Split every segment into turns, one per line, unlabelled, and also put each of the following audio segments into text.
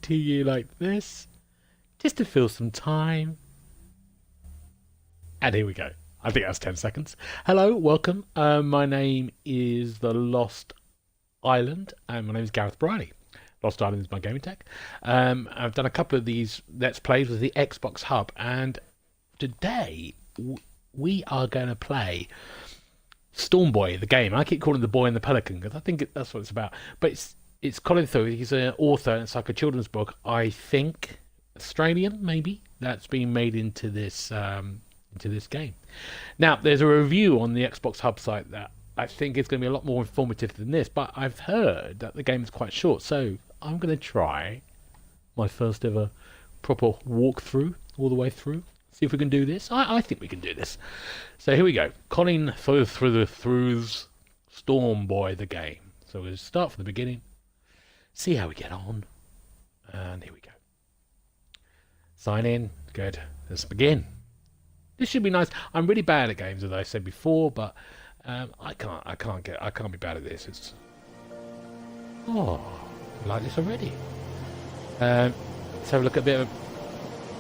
to you like this, just to fill some time. And here we go. I think that's 10 seconds. Hello, welcome. My name is The Lost Island, and my name is Gareth Briley. Lost Island is my gaming tech. I've done a couple of these Let's Plays with the Xbox Hub, and today we are going to play Storm Boy, the game. I keep calling it The Boy and the Pelican because I think that's what it's about. But it's Colin Thurr. He's an author, and it's like a children's book. I think Australian, maybe, that's been made into this game. Now, there's a review on the Xbox Hub site that I think is going to be a lot more informative than this, but I've heard that the game is quite short, so I'm going to try my first ever proper walkthrough all the way through. See if we can do this. I think we can do this. So here we go. Colin Thurr's Storm Boy, the game. So we'll start from the beginning, see how we get on, and here we go. Sign in. Good. Let's begin. This should be nice. I'm really bad at games, as I said before, but I can't be bad at this. It's I like this already. Let's have a look at a bit of.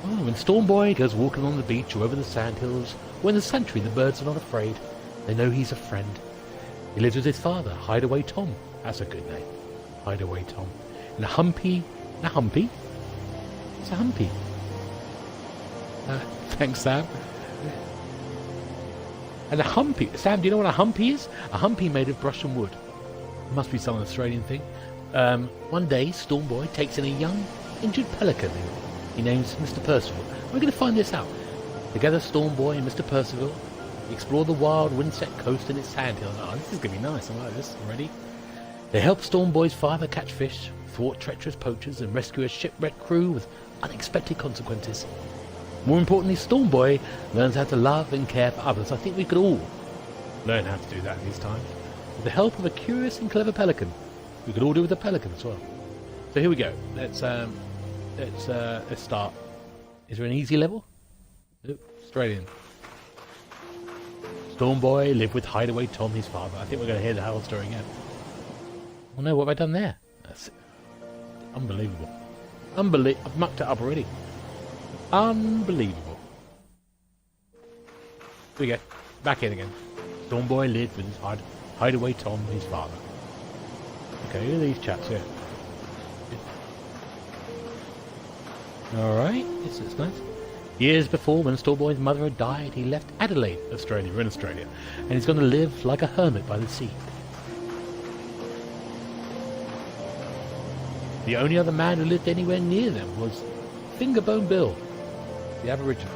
Oh, when Storm Boy goes walking on the beach or over the sandhills, or in the sanctuary, the birds are not afraid. They know he's a friend. He lives with his father, Hideaway Tom. That's a good name, Hideaway Tom. And a humpy. It's a humpy. Thanks, Sam. And a humpy. Sam, do you know what a humpy is? A humpy made of brush and wood. It must be some Australian thing. One day, Storm Boy takes in a young, injured pelican. He names Mr. Percival. We're going to find this out. Together, Storm Boy and Mr. Percival explore the wild, wind-set coast and its sandhills. Oh, this is going to be nice. I like this already. They help Storm Boy's father catch fish, thwart treacherous poachers, and rescue a shipwrecked crew with unexpected consequences. More importantly, Storm Boy learns how to love and care for others. I think we could all learn how to do that in these times. With the help of a curious and clever pelican. We could all do with a pelican as well. So here we go. Let's start. Is there an easy level? Nope. Straight in. Storm Boy lived with Hideaway Tom, his father. I think we're going to hear the whole story again. Oh no, what have I done there? That's unbelievable. I've mucked it up already. Unbelievable. Here we go. Back in again. Storm Boy lived with his Hideaway Tom, his father. Okay, who are these chaps here? Alright, this is nice. Years before, when Storm Boy's mother had died, he left Adelaide, Australia. We're in Australia. And he's going to live like a hermit by the sea. The only other man who lived anywhere near them was Fingerbone Bill, the Aboriginal.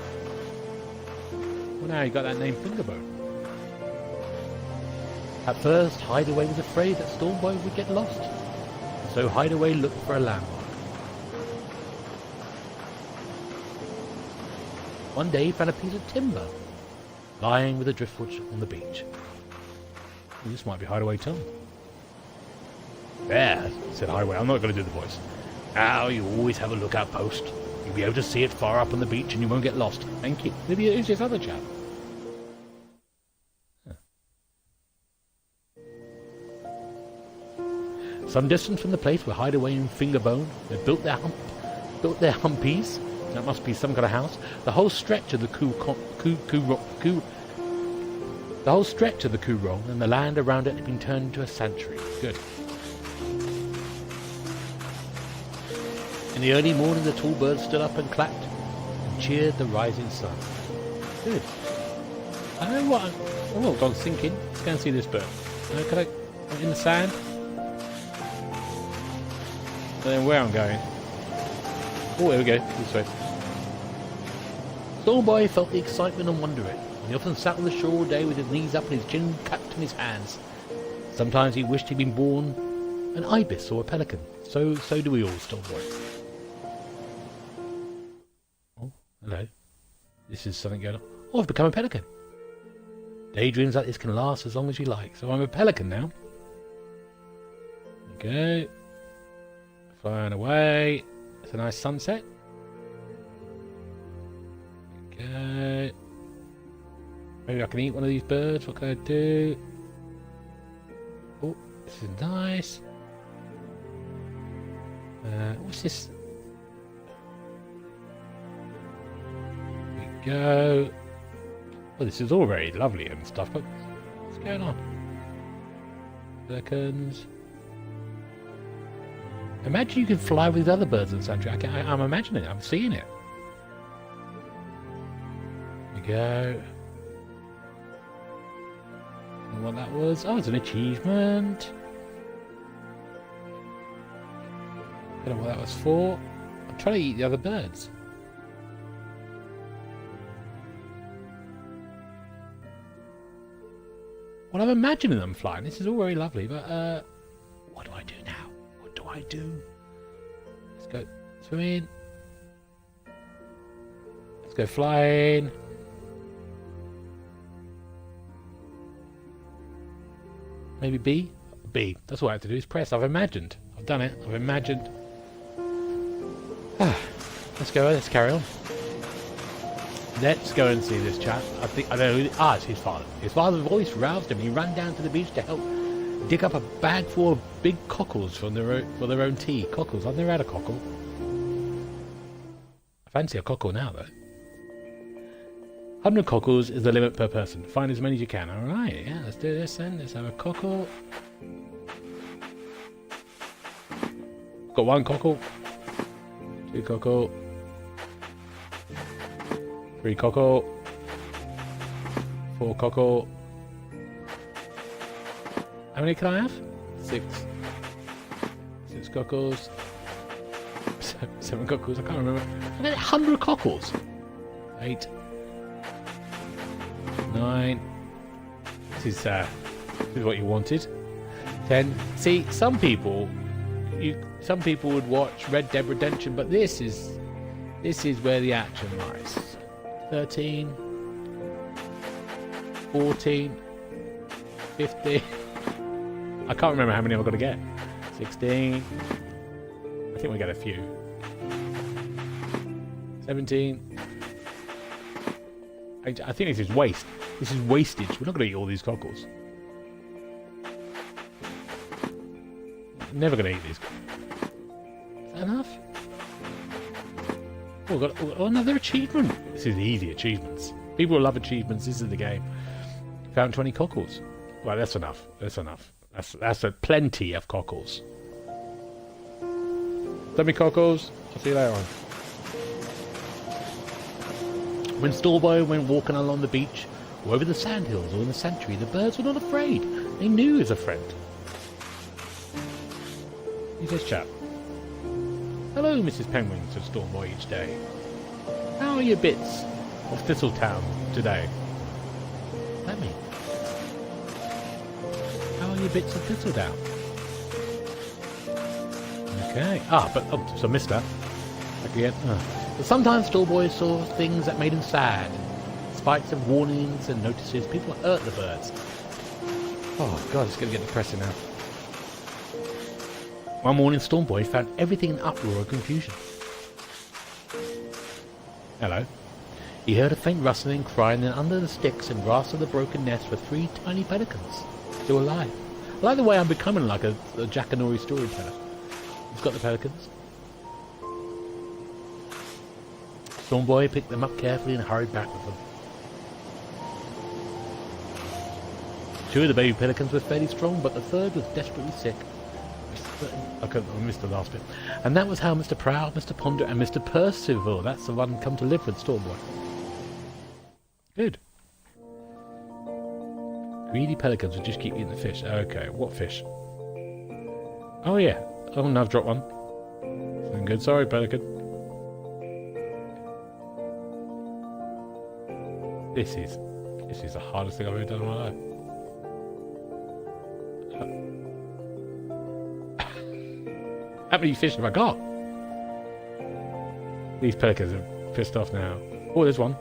Well, now he got that name, Fingerbone. At first, Hideaway was afraid that Storm Boy would get lost. So Hideaway looked for a landmark. One day he found a piece of timber lying with a driftwood on the beach. This might be Hideaway Tom. There, said Hideaway. I'm not going to do the voice. Now you always have a lookout post. You'll be able to see it far up on the beach and you won't get lost. Thank you. Maybe it is this other chap. Huh. Some distance from the place where Hideaway and Fingerbone had built their humpies. That must be some kind of house. The whole stretch of the Coorong and the land around it had been turned into a sanctuary. Good. In the early morning, the tall birds stood up and clapped and cheered the rising sun. Good. I know what. Oh, God's thinking. Let's go and see this bird. Can I? I'm in the sand. And then where I'm going. Oh, here we go. This way. Storm Boy felt the excitement and wonder it. He often sat on the shore all day with his knees up and his chin cupped in his hands. Sometimes he wished he'd been born an ibis or a pelican. So do we all, Storm Boy. Oh, hello. This is something going on. Oh, I've become a pelican. Daydreams like this can last as long as you like. So I'm a pelican now. There we go. Flying away. It's a nice sunset. Okay. Maybe I can eat one of these birds. What can I do? Oh, this is nice. What's this? Go. Well, this is all very lovely and stuff, but what's going on? Seconds. Imagine you can fly with other birds in the sanctuary. I'm imagining it. I'm seeing it. There we go. And what that was? Oh, it's an achievement. I don't know what that was for. I'm trying to eat the other birds. Well, I'm imagining them flying. This is all very lovely, but what do I do now? What do I do? Let's go swimming. Let's go flying. Maybe B? B. That's what I have to do, is press. I've imagined. I've done it. I've imagined. Let's go. Let's carry on. Let's go and see this chap. I know who. It's his father. His father's voice roused him. He ran down to the beach to help dig up a bag full of big cockles for their own tea. Cockles. I've never had a cockle. I fancy a cockle now, though. 100 cockles is the limit per person. Find as many as you can. All right. Yeah. Let's do this then. Let's have a cockle. Got 1 cockle. 2 cockle. 3 cockle. 4 cockle. How many can I have? 6. 6 cockles. 7 cockles. I can't remember. I got 100 cockles. 8. 9. This is what you wanted. 10. See, some people would watch Red Dead Redemption, but this is where the action lies. 13, 14, 15. I can't remember how many I've got to get. 16. I think we get a few. 17. I think this is waste. This is wastage. We're not going to eat all these cockles. Never going to eat these. Is that enough? Oh, we've got another achievement. This is easy achievements. People love achievements. This is the game. Found 20 cockles. Well, that's enough. That's enough. That's a plenty of cockles. Dummy cockles. I'll see you later on. When Stallboy went walking along the beach, or over the sandhills, or in the sanctuary, the birds were not afraid. They knew he was a friend. He's this chap. Hello, Mrs. Penguin, said Stallboy each day. How are your bits of Thistletown today? What's that mean? How are your bits of Thistletown? Okay. So mister. Back again. But sometimes Stallboy saw things that made him sad. Spikes of warnings and notices people hurt the birds. Oh god, it's going to get depressing now. One morning, Stallboy found everything in uproar and confusion. Hello. He heard a faint rustling, crying, and under the sticks and grass of the broken nest were 3 tiny pelicans, still alive. I like the way I'm becoming like a Jackanory storyteller. He's got the pelicans. Stallboy picked them up carefully and hurried back with them. 2 of the baby pelicans were fairly strong, but the 3rd was desperately sick. I missed the last bit. And that was how Mr. Proud, Mr. Ponder, and Mr. Percival, that's the one, come to live with Stallboy. Good. Greedy pelicans would just keep eating the fish. Okay, what fish? Oh yeah. Oh no, I've dropped one. Something good. Sorry, pelican. This is the hardest thing I've ever done in my life. How many fish have I got? These pelicans are pissed off now. Oh, there's one.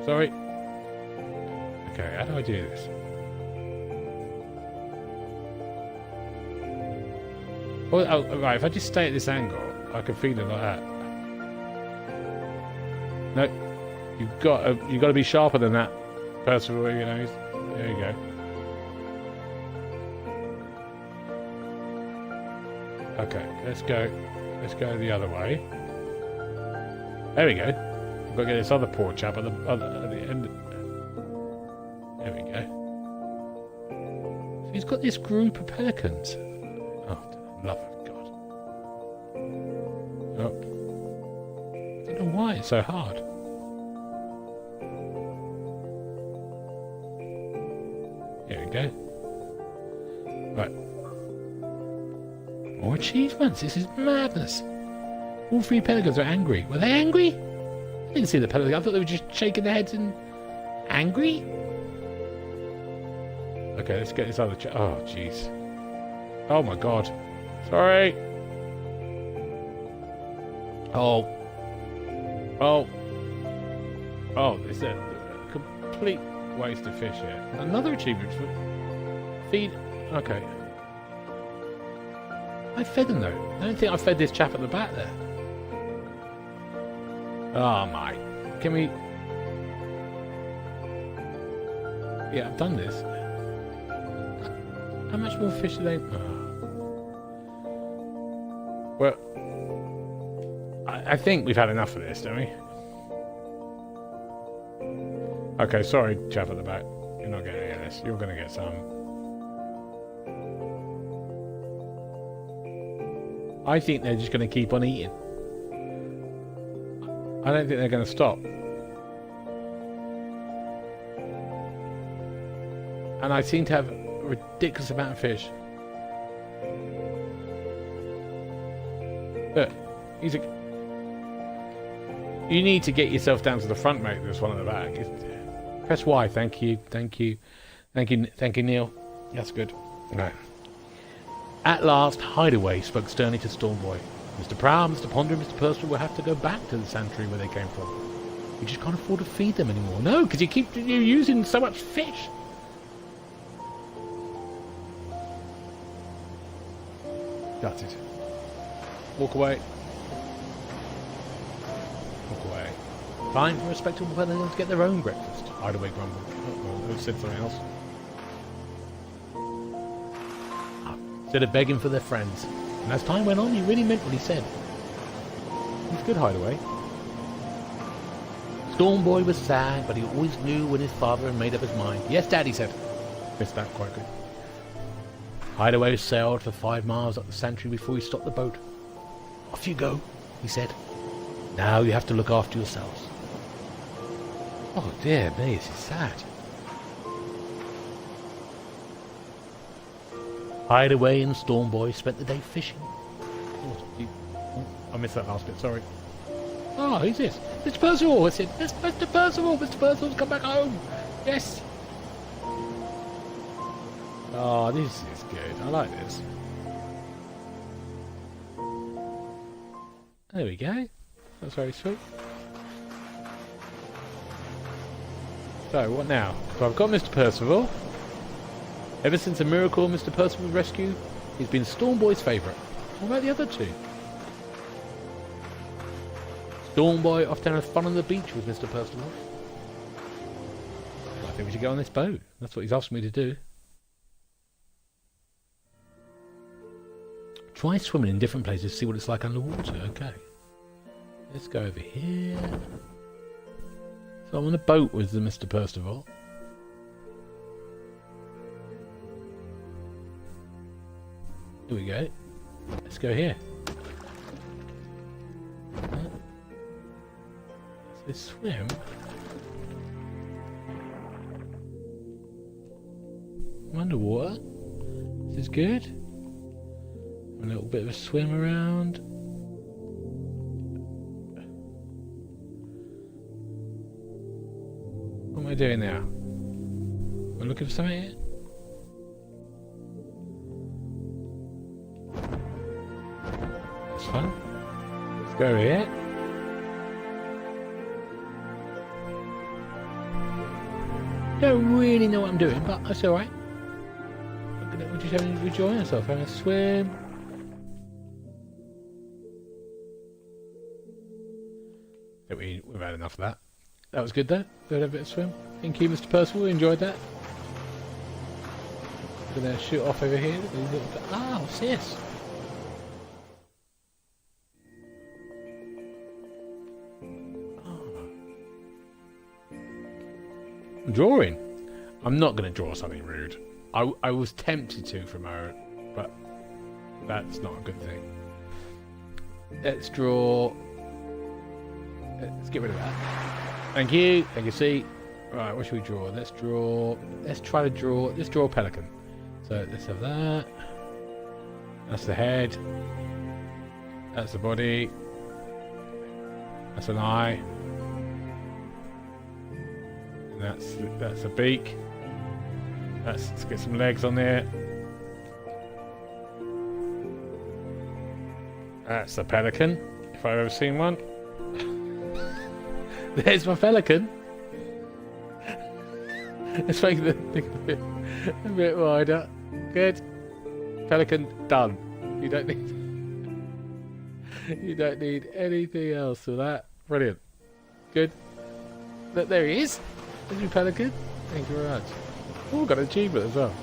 Sorry. Okay, how do I do this? Oh, right, if I just stay at this angle, I can feel it like that. No, you've got to be sharper than that. Percival, you know. There you go. Okay, let's go. Let's go the other way. There we go. We've got to get this other poor chap at the end. There we go. So he's got this group of pelicans. Oh, love of God. Oh. I don't know why it's so hard. Here we go. Right. More achievements. This is madness. All 3 pelicans are angry. Were they angry? I didn't see the pelicans. I thought they were just shaking their heads and angry. Okay, let's get this other oh, jeez. Oh my God. Sorry. Oh. Oh. Oh, it's a complete waste of fish here. Another achievement for feed. Okay. I fed them though. I don't think I fed this chap at the back there. Oh my. Can we... Yeah, I've done this. How much more fish do they... Oh. Well... I think we've had enough of this, don't we? Okay, sorry, chap at the back. You're not getting any of this. You're going to get some. I think they're just going to keep on eating. I don't think they're going to stop. And I seem to have a ridiculous amount of fish. Look, he's a... You need to get yourself down to the front, mate. There's one at the back. Press Y. Thank you. Thank you. Thank you. Thank you, Neil. That's good. Right. At last, Hideaway spoke sternly to Stormboy. Mr. Prowl, Mr. Ponder, and Mr. Percival will have to go back to the sanctuary where they came from. We just can't afford to feed them anymore. No, because you're using so much fish. That's it. Walk away. Walk away. Fine for respectable pelicans to get their own breakfast. Hideaway grumbled. Oh, said something else. Instead of begging for their friends. And as time went on, he really meant what he said. He's good, Hideaway. Stormboy was sad, but he always knew when his father had made up his mind. Yes, Dad, he said. Missed that quite good. Hideaway sailed for 5 miles up the sanctuary before he stopped the boat. Off you go, he said. Now you have to look after yourselves. Oh dear me, this is sad. Hideaway and Stormboy spent the day fishing. Oh, I missed that last bit, sorry. Oh, who's this? Mr. Percival! I said, Mr. Percival! Mr. Percival's come back home! Yes! Oh, this is good. I like this. There we go. That's very sweet. So, what now? So I've got Mr. Percival. Ever since a miracle Mr. Percival's rescue, he's been Stormboy's favourite. What about the other 2? Stormboy off to have fun on the beach with Mr. Percival. I think we should go on this boat. That's what he's asked me to do. Try swimming in different places to see what it's like underwater. Okay. Let's go over here. So I'm on a boat with the Mr. Percival. Here we go. Let's go here. Let's swim. I'm underwater. This is good. A little bit of a swim around. What am I doing now? Am I looking for something here? That's fun. Let's go over here. Don't really know what I'm doing, but that's alright. We're just having to enjoy ourselves, having a swim. We've had enough of that. That was good though. We had a bit of swim. Thank you, Mr. Percival. We enjoyed that. We're going to shoot off over here. Ah, what's this? Drawing. I'm not going to draw something rude. I was tempted to for a moment, but that's not a good thing. Let's draw. Let's get rid of that. Thank you. Thank you. See. Right. What should we draw? Let's draw. Let's try to draw. Let's draw a pelican. So let's have that. That's the head. That's the body. That's an eye. And that's a beak. Let's get some legs on there. That's a pelican, if I've ever seen one. There's my pelican. Let's make the thing a bit wider. Good. Pelican done. You don't need anything else for that. Brilliant. Good. Look, there he is. There's your pelican. Thank you very much. Oh, got an achievement as well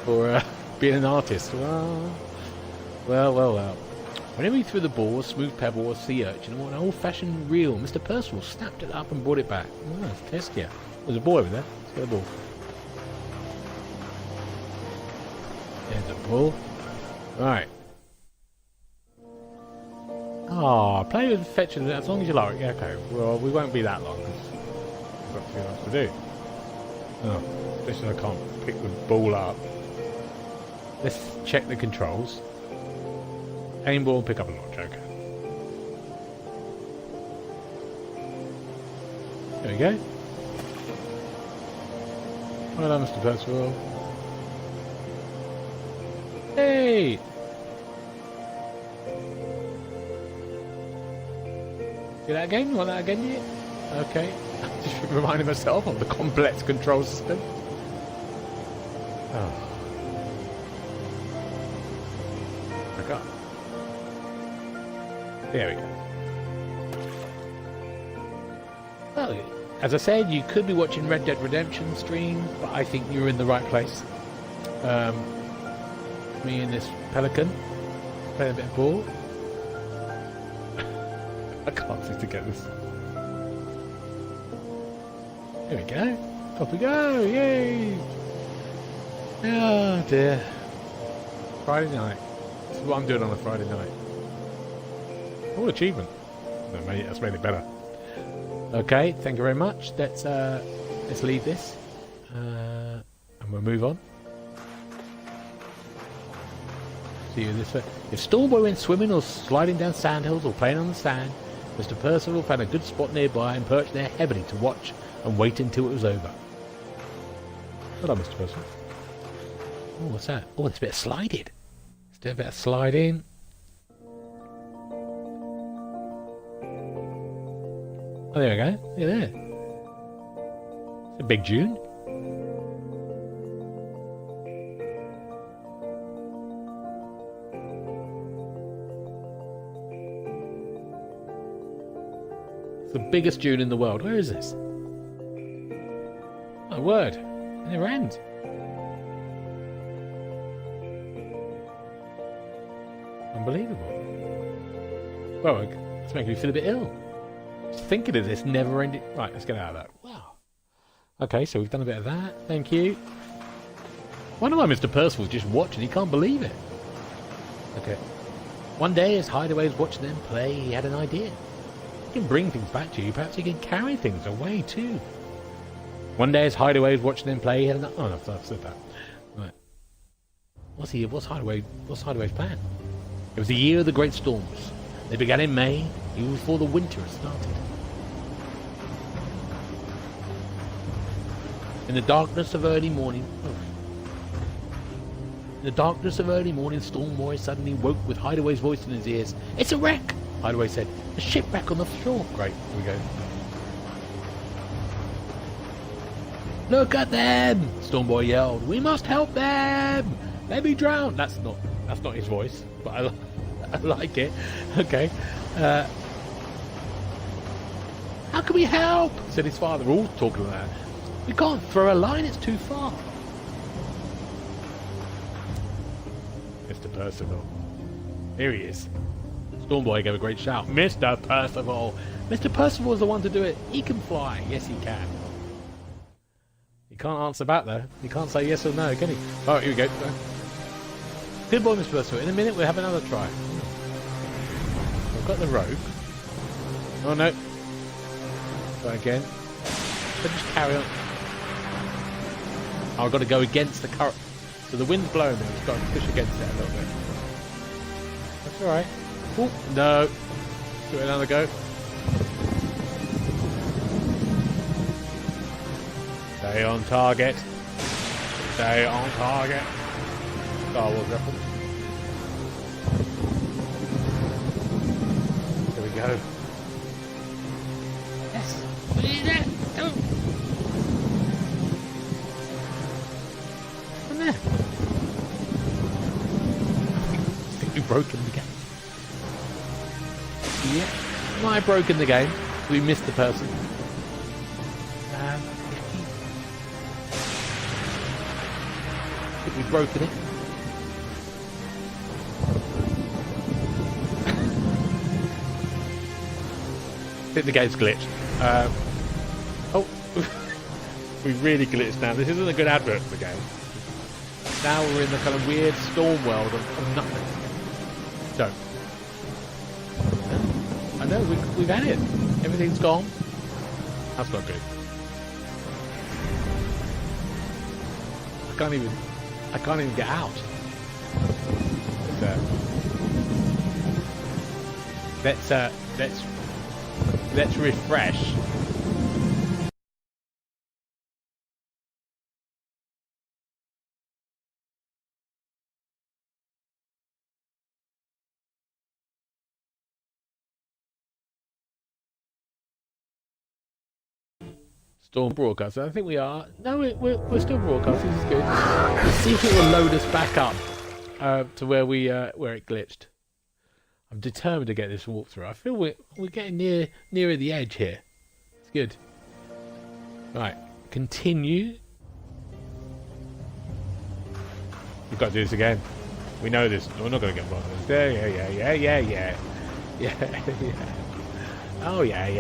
for being an artist. Well. Whenever he threw the ball, a smooth pebble or sea urchin, or an old-fashioned reel, Mr. Percival snapped it up and brought it back. Oh, it's Teskia. There's a boy over there. Let's get the ball. There's the ball. Right. Play with fetching as long as you like. Yeah, okay. Well, we won't be that long because we've got a few else to do. Oh, especially I can't pick the ball up. Let's check the controls. Aim ball, pick up a notch, okay. There we go. Well done, Mr. Percival. Hey! See that again? You want that again yet? Okay. Just reminding myself of the complex control system. Oh. Back up. There we go. Well, as I said, you could be watching Red Dead Redemption stream, but I think you're in the right place. Me and this pelican playing a bit of ball. I can't seem to get this. There we go. Off we go. Yay! Oh dear. Friday night. This is what I'm doing on a Friday night. Oh, achievement. That's made it better. Okay, thank you very much. Let's leave this. And we'll move on. See you this way. If Stormboy went swimming or sliding down sandhills or playing on the sand, Mr. Percival found a good spot nearby and perched there heavily to watch and wait until it was over. Well done, Mr. Percival. Oh, what's that? Oh, there's a bit of sliding. Let's do a bit of sliding. Oh, there we go. Look at there. It's a big dune. It's the biggest dune in the world. Where is this? My word. It never ends. Unbelievable. Well, it's making me feel a bit ill. Thinking of this never-ending. Right, let's get out of that. Wow. Okay, so we've done a bit of that. Thank you. Wonder why Mr. Percival's just watching. He can't believe it. Okay. One day, as Hideaway was watching them play, he had an idea. He can bring things back to you. Perhaps he can carry things away too. One day, as Hideaway was watching them play, he had an. Oh, no, I've said that. Right. What's Hideaway's plan? It was the year of the great storms. They began in May, even before the winter had started. In the darkness of early morning, Stormboy suddenly woke with Hideaway's voice in his ears. "It's a wreck!" Hideaway said. "A shipwreck on the shore." Great, here we go. "Look at them!" Stormboy yelled. "We must help them! They'll be drowned!" That's not his voice, but I like it. Okay. "How can we help?" said his father, all talking like that. "We can't throw a line, it's too far." Mr. Percival. Here he is. Stormboy gave a great shout. "Mr. Percival! Mr. Percival is the one to do it. He can fly." "Yes, he can." can't answer back though. He can't say yes or no, can he? Oh, here we go. Good boy, Mr. Percival. In a minute we'll have another try. I've got the rope. Oh no. Try again. I'll just carry on. Oh, I've got to go against the current. So the wind's blowing me. I've just got to push against it a little bit. That's alright. Oh, no. Give it another go. Stay on target. Stay on target. Star Wars reference. Here we go. Yes. We need it. Go. Come there. I think we've broken the game. Yeah. Well, I've broken the game. We missed the person. We've broken it. I think the game's glitched. Oh, we've really glitched now. This isn't a good advert for the game. Now we're in the kind of weird storm world of nothing. So, I know we've had it. Everything's gone. That's not good. I can't even get out. Let's refresh. Storm broadcast. I think we are. No, we're still broadcasting. This is good. Let's see if it will load us back up to where it glitched. I'm determined to get this walkthrough. I feel we're getting nearer the edge here. It's good. Right, continue. We've got to do this again. We know this. We're not going to get involved in this. Yeah. Oh yeah.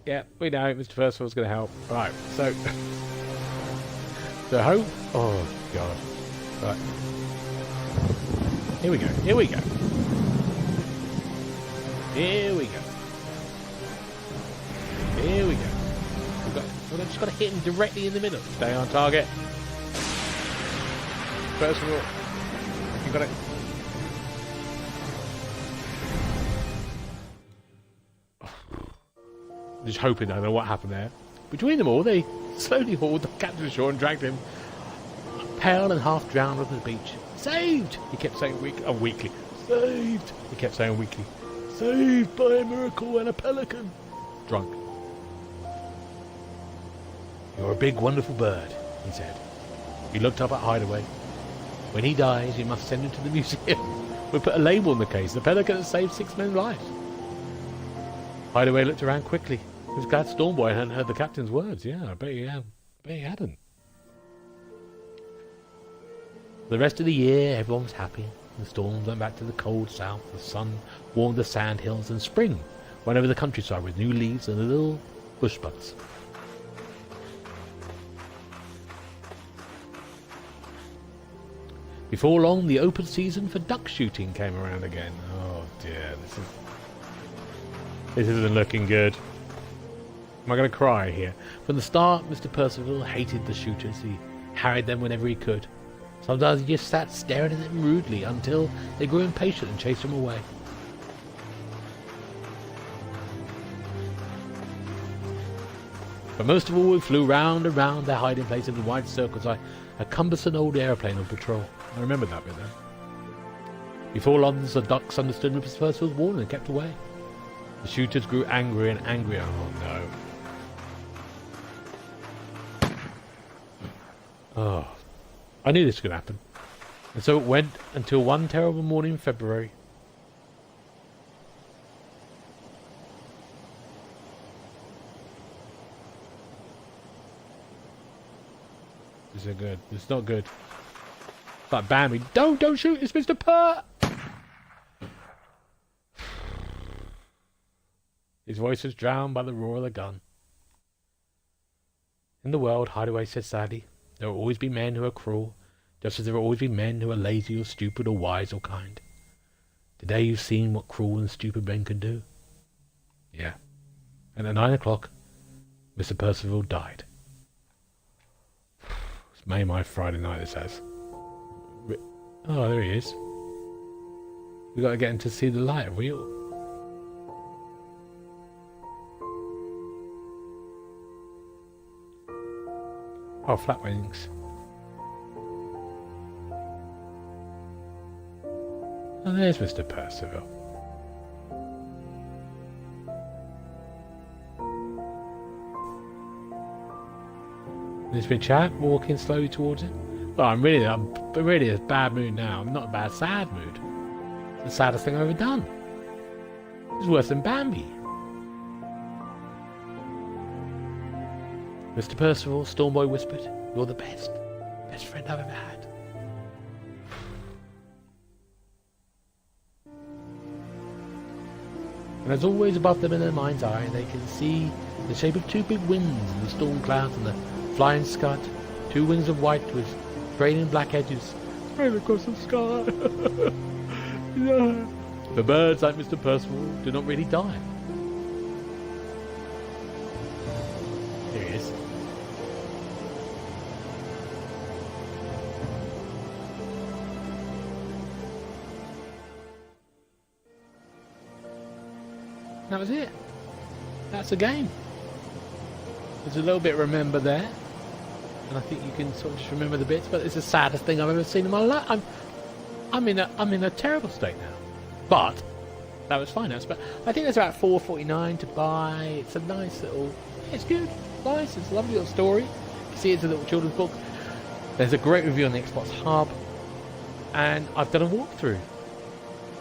Yeah, we know Mr. Percival's going to help. Right, so home. Oh god. Right. Here we go. We've just got to hit him directly in the middle. Stay on target. Percival, you got it. Just hoping I don't know what happened there. Between them all, they slowly hauled the captain ashore and dragged him, pale and half drowned, on the beach. Saved! He kept saying weekly. Saved! He kept saying weekly. Saved by a miracle and a pelican. Drunk. You're a big, wonderful bird, he said. He looked up at Hideaway. When he dies, you must send him to the museum. We'll put a label on the case. The pelican has saved 6 men's lives. Hideaway looked around quickly. He was glad Stormboy hadn't heard the captain's words. Yeah, I bet he hadn't. The rest of the year, everyone was happy. The storms went back to the cold south. The sun warmed the sand hills, and spring went over the countryside with new leaves and little bush buds. Before long, the open season for duck shooting came around again. Oh dear, this isn't looking good. Am I going to cry here? From the start, Mr. Percival hated the shooters. He harried them whenever he could. Sometimes he just sat staring at them rudely until they grew impatient and chased him away. But most of all, we flew round and round their hiding place in wide circles like a cumbersome old aeroplane on patrol. I remember that bit there. Before long, the ducks understood Mr. Percival's warning and kept away. The shooters grew angrier and angrier. Oh no. Oh, I knew this was going to happen. And so it went until one terrible morning in February. This isn't good. This is not good. It's like Bambi. Don't shoot! It's Mr. Pert! His voice was drowned by the roar of the gun. In the world, Hideaway said sadly, there will always be men who are cruel, just as there will always be men who are lazy or stupid or wise or kind. Today you've seen what cruel and stupid men can do. Yeah. And at 9 o'clock, Mr. Percival died. It's made my Friday night, this has. Oh, there he is. We got to get him to see the light, have we all? Oh, flat wings. Oh, there's Mr. Percival. There's been chat walking slowly towards him. Well, I'm really in a bad mood now. I'm not in a bad, sad mood. It's the saddest thing I've ever done. It's worse than Bambi. Mr. Percival, Stormboy whispered, "You're the best friend I've ever had." And as always above them in their mind's eye, they can see the shape of two big winds in the storm clouds and the flying scud, two wings of white with trailing black edges spread across the sky. Yeah. The birds, like Mr. Percival, do not really die. Here he is. That was it. That's the game. There's a little bit remember there, and I think you can sort of just remember the bits. But it's the saddest thing I've ever seen in my life. I'm in a terrible state now. But that was fine. But I think there's about $4.49 to buy. It's a nice little. It's good. Nice. It's a lovely little story. You see, it's a little children's book. There's a great review on the Xbox Hub, and I've done a walkthrough.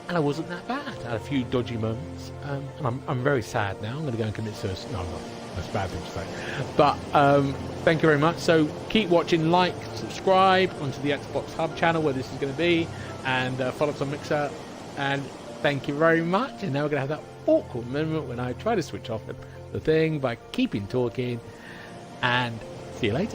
And I wasn't that bad. I had a few dodgy moments, and I'm very sad now. I'm going to go and commit suicide. No, I'm not. That's a bad thing to say. But thank you very much. So keep watching, like, subscribe onto the Xbox Hub channel where this is going to be, and follow us on Mixer. And thank you very much. And now we're going to have that awkward moment when I try to switch off the thing by keeping talking. And see you later.